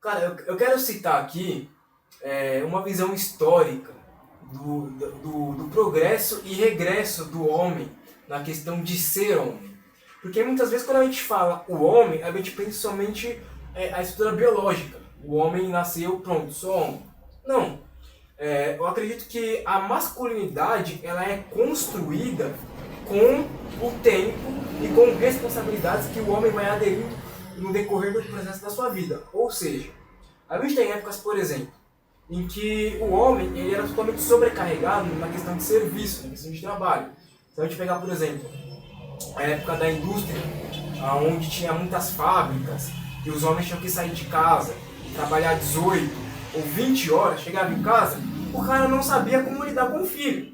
Cara, eu quero citar aqui uma visão histórica do progresso e regresso do homem na questão de ser homem. Porque muitas vezes quando a gente fala o homem, a gente pensa somente a estrutura biológica. O homem nasceu, pronto, sou homem. Não. Eu acredito que a masculinidade ela é construída com o tempo e com responsabilidades que o homem vai aderindo no decorrer do processo da sua vida. Ou seja, a gente tem épocas, por exemplo, em que o homem ele era totalmente sobrecarregado na questão de serviço, na questão de trabalho. Se a gente pegar, por exemplo, a época da indústria, onde tinha muitas fábricas, e os homens tinham que sair de casa, trabalhar 18 ou 20 horas, chegava em casa, o cara não sabia como lidar com o filho.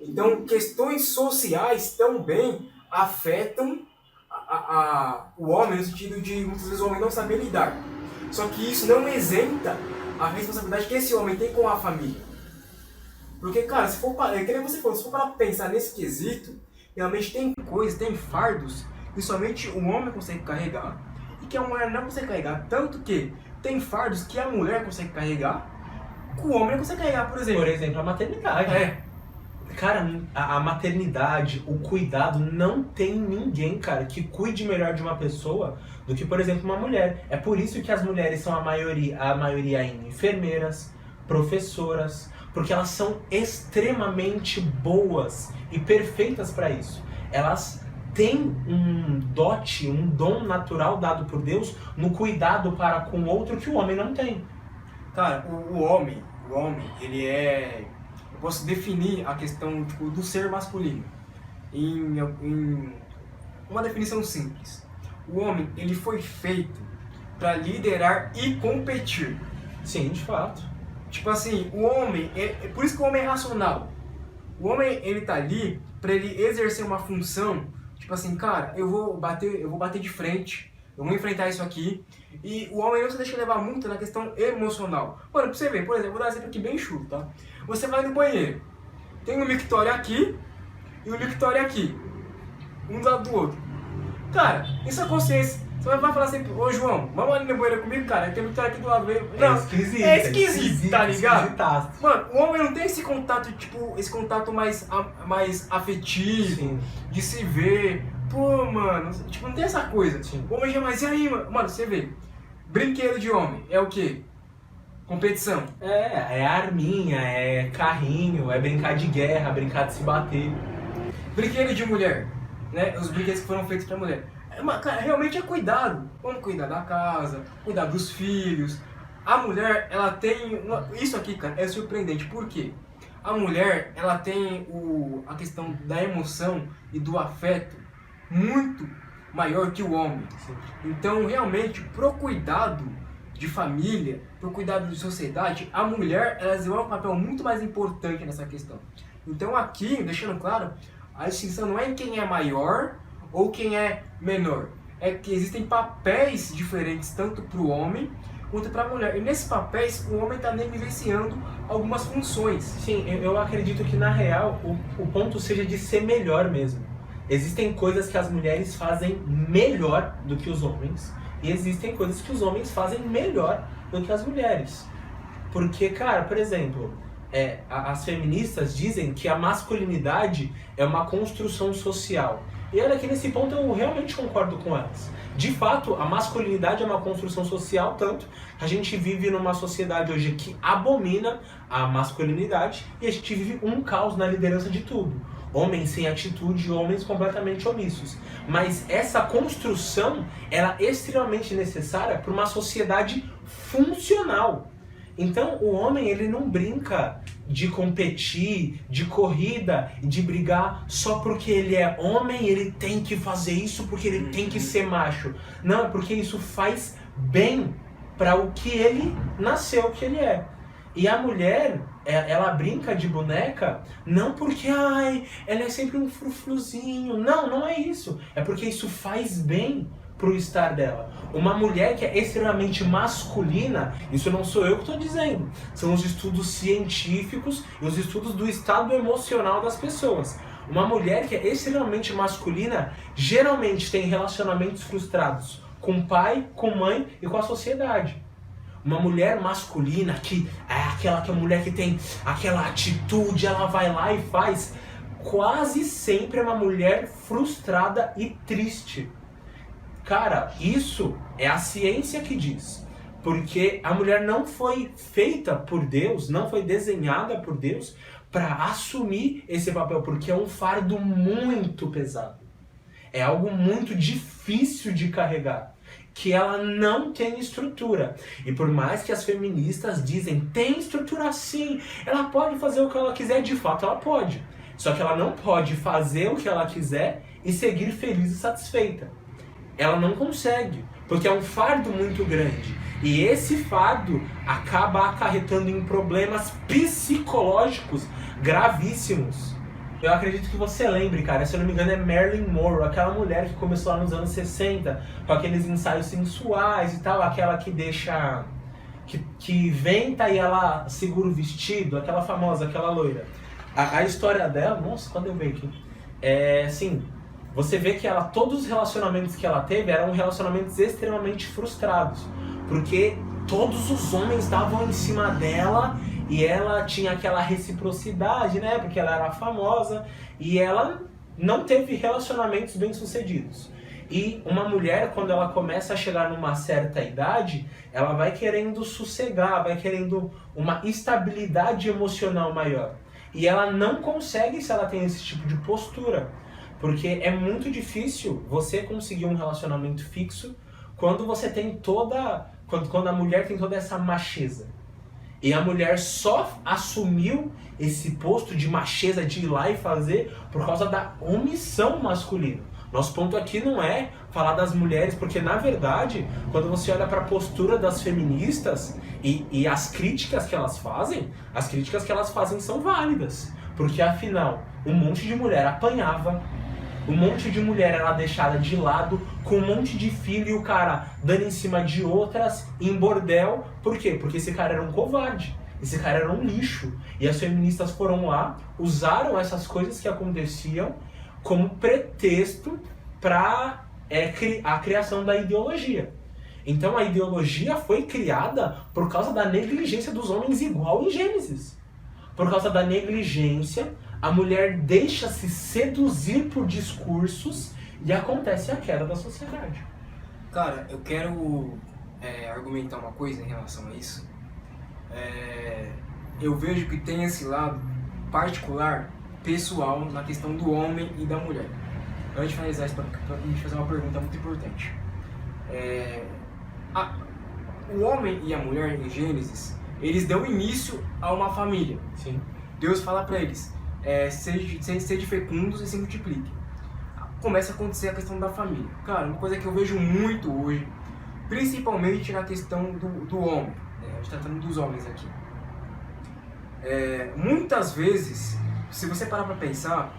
Então, questões sociais também afetam o homem, no sentido de muitas vezes o homem não saber lidar. Só que isso não isenta a responsabilidade que esse homem tem com a família. Porque, cara, se for para pensar nesse quesito, realmente tem coisas, tem fardos que somente o homem consegue carregar e que a mulher não consegue carregar. Tanto que tem fardos que a mulher consegue carregar que o homem não consegue carregar, por exemplo. Por exemplo, a maternidade. Cara, a maternidade, o cuidado, não tem ninguém, cara, que cuide melhor de uma pessoa do que, por exemplo, uma mulher. É por isso que as mulheres são a maioria em enfermeiras, professoras, porque elas são extremamente boas e perfeitas para isso. Elas têm um dote, um dom natural dado por Deus no cuidado para com o outro que o homem não tem. Cara, o homem, ele é... Eu posso definir a questão do ser masculino em uma definição simples. O homem, ele foi feito para liderar e competir. Sim, de fato. Tipo assim, o homem, por isso que o homem é racional. O homem, ele tá ali para ele exercer uma função, tipo assim, cara, eu vou bater de frente, eu vou enfrentar isso aqui. E o homem não se deixa levar muito na questão emocional. Mano, pra você ver, por exemplo, vou dar um exemplo aqui bem chulo, tá? Você vai no banheiro, tem um mictório aqui e um mictório aqui, um do lado do outro. Cara, em sua consciência, você vai falar assim, ô João, vamos ali no banheiro comigo, cara, tem um mictório aqui do lado dele. Não, é esquisito, tá ligado? Esquisitaço. Mano, o homem não tem esse contato, tipo, esse contato mais afetivo, sim, de se ver. Pô, mano, tipo, não tem essa coisa. Sim. O homem já mais, e aí, mano? Mano, você vê, brinquedo de homem é o quê? Competição. É arminha, é carrinho, é brincar de guerra, brincar de se bater. Brinquedo de mulher, né? Os brinquedos que foram feitos pra mulher. Cara, realmente é cuidado. Vamos cuidar da casa, cuidar dos filhos. A mulher, ela tem... Isso aqui, cara, é surpreendente. Por quê? A mulher, ela tem a questão da emoção e do afeto muito maior que o homem. Sim. Então, realmente, pro cuidado de família, pro cuidado de sociedade, a mulher, ela desenvolve um papel muito mais importante nessa questão. Então, aqui, deixando claro, a distinção não é em quem é maior ou quem é menor. É que existem papéis diferentes, tanto para o homem quanto para a mulher. E nesses papéis, o homem está negligenciando algumas funções. Sim, eu acredito que, na real, o ponto seja de ser melhor mesmo. Existem coisas que as mulheres fazem melhor do que os homens, e existem coisas que os homens fazem melhor do que as mulheres. Porque, cara, por exemplo, as feministas dizem que a masculinidade é uma construção social. E olha que nesse ponto eu realmente concordo com elas. De fato, a masculinidade é uma construção social, tanto que a gente vive numa sociedade hoje que abomina a masculinidade e a gente vive um caos na liderança de tudo. Homens sem atitude, homens completamente omissos. Mas essa construção, ela é extremamente necessária para uma sociedade funcional. Então o homem, ele não brinca de competir, de corrida, de brigar só porque ele é homem, ele tem que fazer isso porque ele tem que ser macho. Não, é porque isso faz bem para o que ele nasceu, o que ele é. E a mulher, ela brinca de boneca não porque ela é sempre um frufruzinho. Não, não é isso. É porque isso faz bem pro estar dela. Uma mulher que é extremamente masculina, isso não sou eu que estou dizendo, são os estudos científicos e os estudos do estado emocional das pessoas. Uma mulher que é extremamente masculina geralmente tem relacionamentos frustrados com o pai, com a mãe e com a sociedade. uma mulher masculina, que é aquela que a mulher que tem aquela atitude, ela vai lá e faz, quase sempre é uma mulher frustrada e triste. Cara, isso é a ciência que diz. Porque a mulher não foi feita por Deus, não foi desenhada por Deus para assumir esse papel, porque é um fardo muito pesado. É algo muito difícil de carregar, que ela não tem estrutura. E por mais que as feministas dizem, tem estrutura sim, ela pode fazer o que ela quiser, de fato ela pode. Só que ela não pode fazer o que ela quiser e seguir feliz e satisfeita. Ela não consegue, porque é um fardo muito grande. E esse fardo acaba acarretando em problemas psicológicos gravíssimos. Eu acredito que você lembre, cara, se eu não me engano é Marilyn Monroe, aquela mulher que começou lá nos anos 60, com aqueles ensaios sensuais e tal, aquela que deixa... que venta e ela segura o vestido, aquela famosa, aquela loira. A história dela, nossa, quando eu vejo aqui, assim, você vê que ela, todos os relacionamentos que ela teve eram relacionamentos extremamente frustrados, porque todos os homens davam em cima dela e ela tinha aquela reciprocidade, né, porque ela era famosa e ela não teve relacionamentos bem-sucedidos. E uma mulher, quando ela começa a chegar numa certa idade, ela vai querendo sossegar, vai querendo uma estabilidade emocional maior. E ela não consegue se ela tem esse tipo de postura. Porque é muito difícil você conseguir um relacionamento fixo quando você tem quando a mulher tem toda essa macheza. E a mulher só assumiu esse posto de macheza, de ir lá e fazer, por causa da omissão masculina. Nosso ponto aqui não é falar das mulheres, porque na verdade, quando você olha para a postura das feministas e as críticas que elas fazem, as críticas que elas fazem são válidas. Porque afinal, um monte de mulher apanhava, um monte de mulher era deixada de lado, com um monte de filho e o cara dando em cima de outras, em bordel. Por quê? Porque esse cara era um covarde, esse cara era um lixo. E as feministas foram lá, usaram essas coisas que aconteciam como pretexto para a criação da ideologia. Então a ideologia foi criada por causa da negligência dos homens, igual em Gênesis. Por causa da negligência, a mulher deixa-se seduzir por discursos e acontece a queda da sociedade. Cara, eu quero argumentar uma coisa em relação a isso. Eu vejo que tem esse lado particular, pessoal, na questão do homem e da mulher. Antes de finalizar isso, para a gente fazer uma pergunta muito importante. O homem e a mulher em Gênesis, eles dão início a uma família. Sim. Deus fala para eles, sede fecundos e se multipliquem. Começa a acontecer a questão da família. Cara, uma coisa que eu vejo muito hoje, principalmente na questão do homem. A gente está tratando dos homens aqui. Muitas vezes, se você parar para pensar,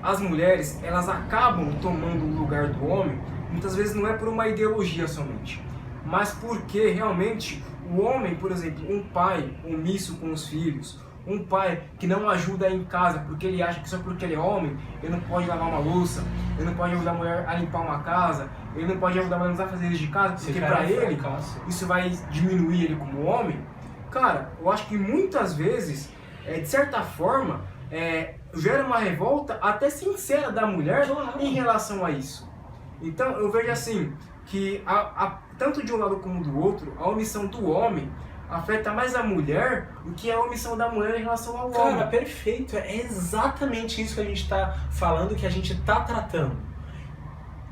as mulheres, elas acabam tomando o lugar do homem, muitas vezes não é por uma ideologia somente, mas porque realmente o homem, por exemplo, um pai omisso com os filhos, um pai que não ajuda em casa porque ele acha que só porque ele é homem, ele não pode lavar uma louça, ele não pode ajudar a mulher a limpar uma casa, ele não pode ajudar a mulher a fazer isso de casa, porque para ele isso vai diminuir ele como homem. Cara, eu acho que muitas vezes, de certa forma, gera uma revolta até sincera da mulher em relação a isso. Então eu vejo assim, que tanto de um lado como do outro, a omissão do homem afeta mais a mulher do que a omissão da mulher em relação ao homem. Cara, perfeito. É exatamente isso que a gente está falando, que a gente está tratando.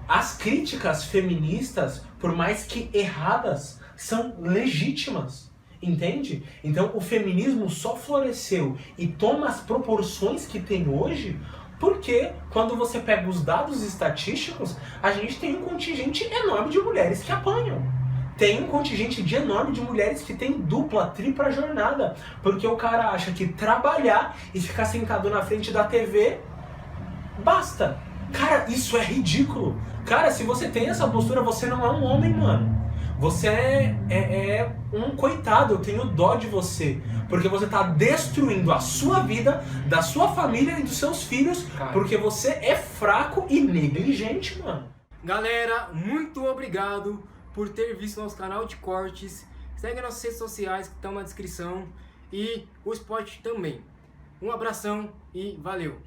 As críticas feministas, por mais que erradas, são legítimas. Entende? Então o feminismo só floresceu e toma as proporções que tem hoje porque quando você pega os dados estatísticos, a gente tem um contingente enorme de mulheres que apanham. Tem um contingente enorme de mulheres que tem dupla, tripla jornada. Porque o cara acha que trabalhar e ficar sentado na frente da TV basta. Cara, isso é ridículo. Cara, se você tem essa postura, você não é um homem, mano. Você é um coitado, eu tenho dó de você. Porque você tá destruindo a sua vida, da sua família e dos seus filhos, cara, porque você é fraco e negligente, mano. Galera, muito obrigado por ter visto nosso canal de cortes. Segue nossas redes sociais que estão na descrição e o Spot também. Um abração e valeu!